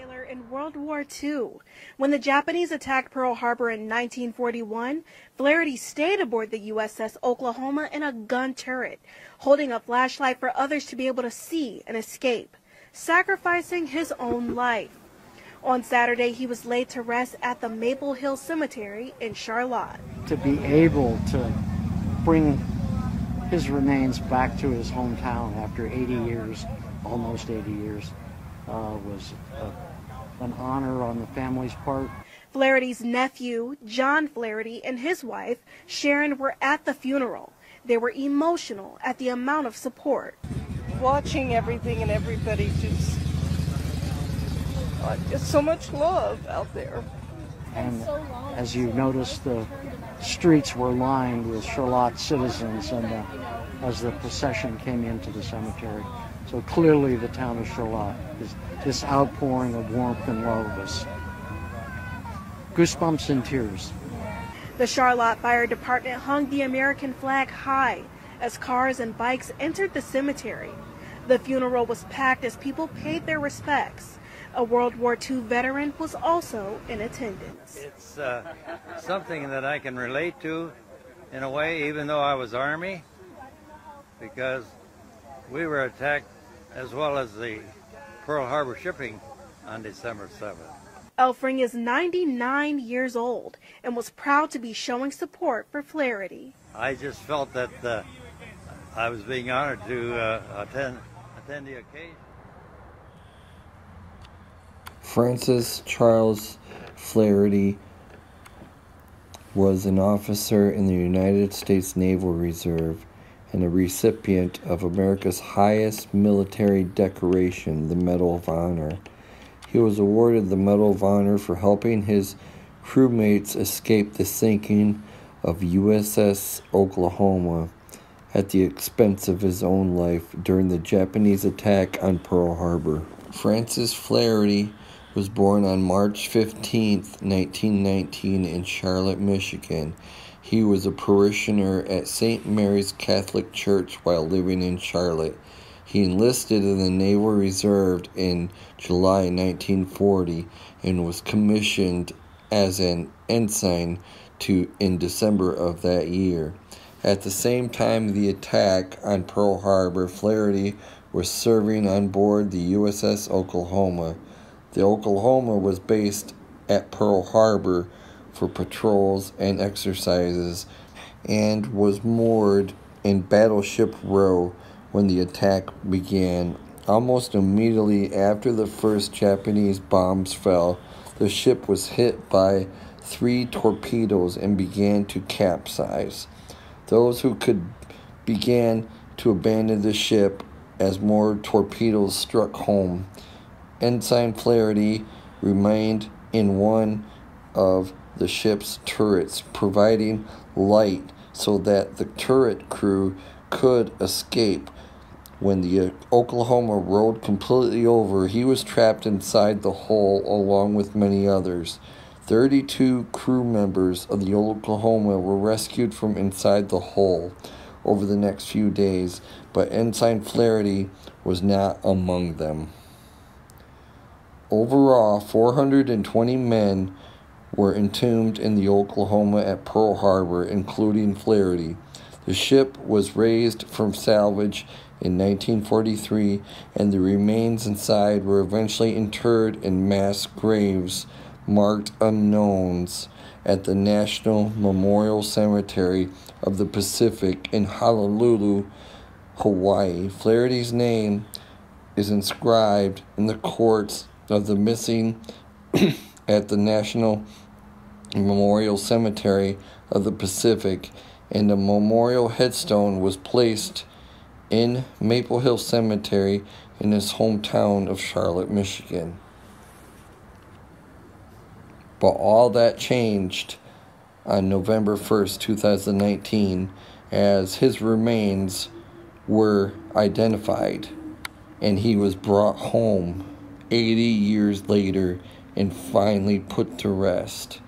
sailor in World War II. When the Japanese attacked Pearl Harbor in 1941, Flaherty stayed aboard the USS Oklahoma in a gun turret, holding a flashlight for others to be able to see and escape, sacrificing his own life. On Saturday, he was laid to rest at the Maple Hill Cemetery in Charlotte. To be able to bring his remains back to his hometown after 80 years, almost 80 years, was an honor on the family's part. Flaherty's nephew, John Flaherty, and his wife, Sharon, were at the funeral. They were emotional at the amount of support. Watching everything and everybody just so much love out there. And as you notice, the streets were lined with Charlotte citizens and as the procession came into the cemetery. So clearly the town of Charlotte is this outpouring of warmth and love is goosebumps and tears. The Charlotte Fire Department hung the American flag high as cars and bikes entered the cemetery. The funeral was packed as people paid their respects. A World War II veteran was also in attendance. It's something that I can relate to in a way, even though I was Army, because we were attacked as well as the Pearl Harbor shipping on December 7th. Elfring is 99 years old and was proud to be showing support for Flaherty. I just felt that I was being honored to attend the occasion. Francis Charles Flaherty was an officer in the United States Naval Reserve and a recipient of America's highest military decoration, the Medal of Honor. He was awarded the Medal of Honor for helping his crewmates escape the sinking of USS Oklahoma at the expense of his own life during the Japanese attack on Pearl Harbor. Francis Flaherty was born on March 15, 1919 in Charlotte, Michigan. He was a parishioner at St. Mary's Catholic Church while living in Charlotte. He enlisted in the Naval Reserve in July 1940 and was commissioned as an ensign in December of that year. At the same time of the attack on Pearl Harbor, Flaherty was serving on board the USS Oklahoma. The Oklahoma was based at Pearl Harbor for patrols and exercises and was moored in Battleship Row when the attack began. Almost immediately after the first Japanese bombs fell, the ship was hit by 3 torpedoes and began to capsize. Those who could began to abandon the ship as more torpedoes struck home. Ensign Flaherty remained in one of the ship's turrets, providing light so that the turret crew could escape. When the Oklahoma rolled completely over, he was trapped inside the hull along with many others. 32 crew members of the Oklahoma were rescued from inside the hull over the next few days, but Ensign Flaherty was not among them. Overall, 420 men were entombed in the Oklahoma at Pearl Harbor, including Flaherty. The ship was raised from salvage in 1943, and the remains inside were eventually interred in mass graves marked unknowns at the National Memorial Cemetery of the Pacific in Honolulu, Hawaii. Flaherty's name is inscribed in the courts of the missing at the National Memorial Cemetery of the Pacific, and a memorial headstone was placed in Maple Hill Cemetery in his hometown of Charlotte, Michigan. But all that changed on November 1st, 2019, as his remains were identified and he was brought home 80 years later and finally put to rest.